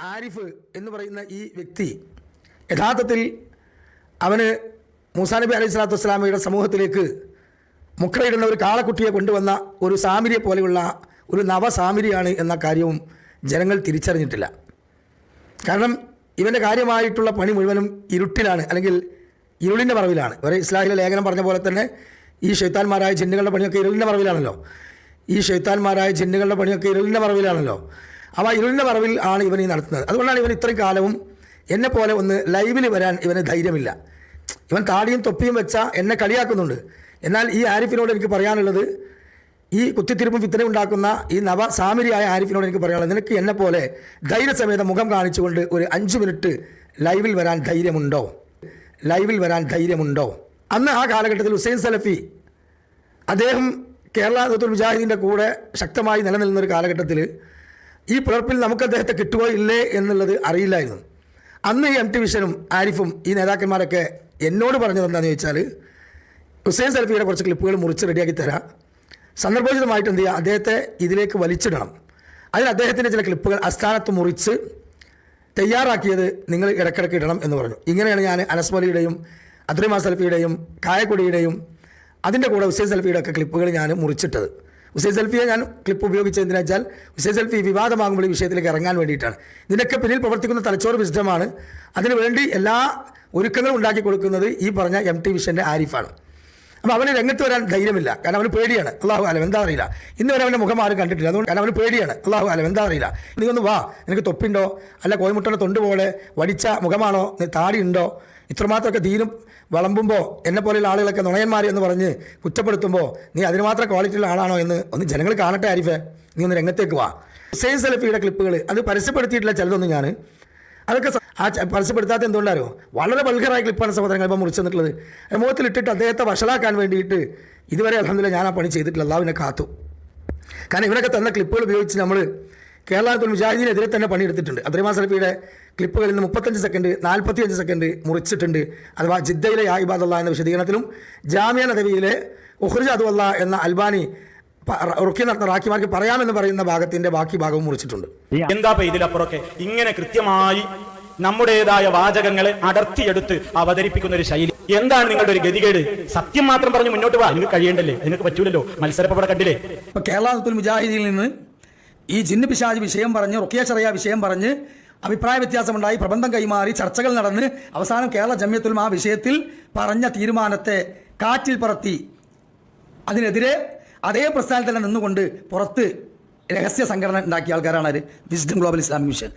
ആരിഫ് എന്ന് പറയുന്ന ഈ വ്യക്തി യഥാർത്ഥത്തിൽ അവന് മൂസാ നബി അലൈഹി സ്വലാത്തു വസ്സലാമയുടെ സമൂഹത്തിലേക്ക് മുക്രയിടുന്ന ഒരു കാളക്കുട്ടിയെ കൊണ്ടുവന്ന ഒരു സാമിരിയെ പോലെയുള്ള ഒരു നവസാമിരിയാണ് എന്ന കാര്യവും ജനങ്ങൾ തിരിച്ചറിഞ്ഞിട്ടില്ല. കാരണം ഇവൻ്റെ കാര്യമായിട്ടുള്ള പണി മുഴുവനും ഇരുട്ടിലാണ്, അല്ലെങ്കിൽ ഇരുളിൻ്റെ മറവിലാണ്. ഇവരെ ഇസ്ലാഹിലെ ലേഖനം പറഞ്ഞ പോലെ തന്നെ ഈ ശൈത്താന്മാരായ ജിന്നുകളുടെ പണിയൊക്കെ ഇരുളിൻ്റെ മറവിലാണല്ലോ. ഈ ശൈത്താന്മാരായ ജിന്നുകളുടെ പണിയൊക്കെ ഇരുളിൻ്റെ മറവിലാണല്ലോ. അവ ഇരുളിൻ്റെ മറവിൽ ആണ് ഇവൻ ഈ നടത്തുന്നത്. അതുകൊണ്ടാണ് ഇവൻ ഇത്രയും കാലവും എന്നെപ്പോലെ ഒന്ന് ലൈവിൽ വരാൻ ഇവന് ധൈര്യമില്ല. ഇവൻ താടിയും തൊപ്പിയും വെച്ച എന്നെ കളിയാക്കുന്നുണ്ട്. എന്നാൽ ഈ ആരിഫിനോട് എനിക്ക് പറയാനുള്ളത്, ഈ കുത്തിത്തിരിപ്പും ഫിത്തന ഉണ്ടാക്കുന്ന ഈ നവസാമിരിയായ ആരിഫിനോട് എനിക്ക് പറയാനുള്ളത്, നിനക്ക് എന്നെപ്പോലെ ധൈര്യസമേതം മുഖം കാണിച്ചുകൊണ്ട് ഒരു 5 മിനിറ്റ് ലൈവിൽ വരാൻ ധൈര്യമുണ്ടോ? ലൈവിൽ വരാൻ ധൈര്യമുണ്ടോ? അന്ന് ആ കാലഘട്ടത്തിൽ ഹുസൈൻ സലഫി അദ്ദേഹം കേരള നേതൃത്വ മുജാഹിദിൻ്റെ കൂടെ ശക്തമായി നിലനിൽക്കുന്നൊരു കാലഘട്ടത്തിൽ ഈ പിളർപ്പിൽ നമുക്ക് അദ്ദേഹത്തെ കിട്ടുകയോ ഇല്ലേ എന്നുള്ളത് അറിയില്ലായിരുന്നു. അന്ന് ഈ MT വിഷനും ആരിഫും ഈ നേതാക്കന്മാരൊക്കെ എന്നോട് പറഞ്ഞത് എന്താണെന്ന് ചോദിച്ചാൽ, ഹുസൈൻ സലഫിയുടെ കുറച്ച് ക്ലിപ്പുകൾ മുറിച്ച് റെഡിയാക്കി തരാം, സന്ദർഭോചിതമായിട്ട് എന്ത് ചെയ്യുക, അദ്ദേഹത്തെ ഇതിലേക്ക് വലിച്ചിടണം, അതിന് അദ്ദേഹത്തിൻ്റെ ചില ക്ലിപ്പുകൾ അസ്ഥാനത്ത് മുറിച്ച് തയ്യാറാക്കിയത് നിങ്ങൾ ഇടയ്ക്കിടയ്ക്ക് ഇടണം എന്ന് പറഞ്ഞു. ഇങ്ങനെയാണ് ഞാൻ അനസ് മൗലവിയുടെയും അബ്ദുറഹ്മാൻ സലഫിയുടെയും കായക്കൊടിയുടെയും അതിൻ്റെ കൂടെ ഹുസൈൻ സലഫിയുടെ ഒക്കെ ക്ലിപ്പുകൾ ഞാൻ മുറിച്ചിട്ടത്. ഹുസൈൻ സലഫിയെ ഞാൻ ക്ലിപ്പ് ഉപയോഗിച്ചതെന്ന് വെച്ചാൽ, ഹുസൈൻ സലഫി വിവാദമാകുമ്പോൾ ഈ വിഷയത്തിലേക്ക് ഇറങ്ങാൻ വേണ്ടിയിട്ടാണ്. ഇതിനൊക്കെ പിന്നിൽ പ്രവർത്തിക്കുന്ന തലച്ചോറ് വിശുദ്ധമാണ്. അതിനുവേണ്ടി എല്ലാ ഒരുക്കങ്ങളും ഉണ്ടാക്കി കൊടുക്കുന്നത് ഈ പറഞ്ഞ MT വിഷൻ്റെ ആരിഫാണ്. അപ്പോൾ അവന് രംഗത്ത് വരാൻ ധൈര്യമില്ല. കാരണം അവന് പേടിയാണ്. അള്ളാഹു ആലം എന്താ അറിയില്ല. ഇന്ന് വരെ അവൻ്റെ മുഖം ആരും കണ്ടിട്ടില്ല. അതുകൊണ്ട് കാരണം അവന് പേടിയാണ്. അള്ളാഹു ആലം എന്താ അറിയില്ല. നീ ഒന്ന് വാ, നിനക്ക് തൊപ്പിണ്ടോ, അല്ല കോയമുട്ടൻ്റെ തൊണ്ട് പോലെ വടിച്ച മുഖമാണോ, താടി ഉണ്ടോ, ഇത്രമാത്രമൊക്കെ ദീനും വളമ്പുമ്പോൾ എന്നെ പോലെയുള്ള ആളുകളൊക്കെ നുണയന്മാർ എന്ന് പറഞ്ഞ് കുറ്റപ്പെടുത്തുമ്പോൾ നീ അതിന് മാത്രം ക്വാളിറ്റിയുള്ള ആളാണോ എന്ന് ഒന്ന് ജനങ്ങൾ കാണട്ടെ ആരിഫേ, നീ ഒന്ന് രംഗത്തേക്ക് വാ. ഹുസൈൻ സലഫിയുടെ ക്ലിപ്പുകൾ അത് പരസ്യപ്പെടുത്തിയിട്ടില്ല ചിലതൊന്നും ഞാൻ. അതൊക്കെ ആ പരസ്യപ്പെടുത്താത്ത എന്തുകൊണ്ടാരോ, വളരെ വൾഗറായ ക്ലിപ്പാണ് സഹോദരങ്ങൾ ഇപ്പോൾ മുറിച്ചു തന്നിട്ടുള്ളത്. മുഖത്തിലിട്ടിട്ട് അദ്ദേഹത്തെ വഷളാക്കാൻ വേണ്ടിയിട്ട് ഇതുവരെ അൽഹംദുലില്ലാഹ് ഞാൻ ആ പണി ചെയ്തിട്ടില്ല. അല്ലാഹു എന്നെ കാത്തു. കാരണം ഇവരൊക്കെ തന്ന ക്ലിപ്പുകൾ ഉപയോഗിച്ച് നമ്മൾ കേരള നേതൃത്വ മുജാഹിദിനെതിരെ തന്നെ പണിയെടുത്തിട്ടുണ്ട്. അബ്ദുറഹ്മാൻ സലഫിയുടെ ക്ലിപ്പുകളിൽ നിന്ന് 35 സെക്കൻഡ് 45 സെക്കൻഡ് മുറിച്ചിട്ടുണ്ട്. അഥവാ ജിദ്ദയിലെ യാ ഇബാദല്ലാ എന്ന വിശദീകരണത്തിലും ജാമിയ നദവിയിലെ ഉഖ്റുജ അദുവല്ലാ എന്ന അൽബാനി റുഖ്യ നടത്തുന്ന റാക്കിമാർക്ക് പറയാമെന്ന് പറയുന്ന ഭാഗത്തിന്റെ ബാക്കി ഭാഗവും മുറിച്ചിട്ടുണ്ട്. എന്താ ഇതിലപ്പുറമൊക്കെ ഇങ്ങനെ കൃത്യമായി നമ്മുടേതായ വാചകങ്ങളെ അടർത്തിയെടുത്ത് അവതരിപ്പിക്കുന്ന ഒരു ശൈലി, എന്താണ് നിങ്ങളുടെ ഒരു ഗതികേട്? സത്യം മാത്രം പറഞ്ഞ് മുന്നോട്ട് പോവാ നിങ്ങൾക്ക് കഴിയണ്ടല്ലേ? നിങ്ങൾക്ക് പറ്റൂലല്ലോ. മത്സരം ഇവിടെ കണ്ടില്ലേ? ഇപ്പൊ കേരള നേതൃത്വ മുജാഹിദിൽ നിന്ന് ഈ ജിന്ന് പിശാച് വിഷയം പറഞ്ഞ്, റുഖിയ ശറിയ വിഷയം പറഞ്ഞ് അഭിപ്രായ വ്യത്യാസമുണ്ടായി, പ്രബന്ധം കൈമാറി, ചർച്ചകൾ നടന്ന് അവസാനം കേരള ജമിയത്തുൽ ഉലമ ആ വിഷയത്തിൽ പറഞ്ഞ തീരുമാനത്തെ കാറ്റിൽ പറത്തി അതിനെതിരെ അതേ പ്രസ്ഥാനത്തിൽ തന്നെ നിന്നുകൊണ്ട് പുറത്ത് രഹസ്യ സംഘടന ഉണ്ടാക്കിയ ആൾക്കാരാണ് വിസ്ഡം ഗ്ലോബൽ ഇസ്ലാമിക് മിഷൻ.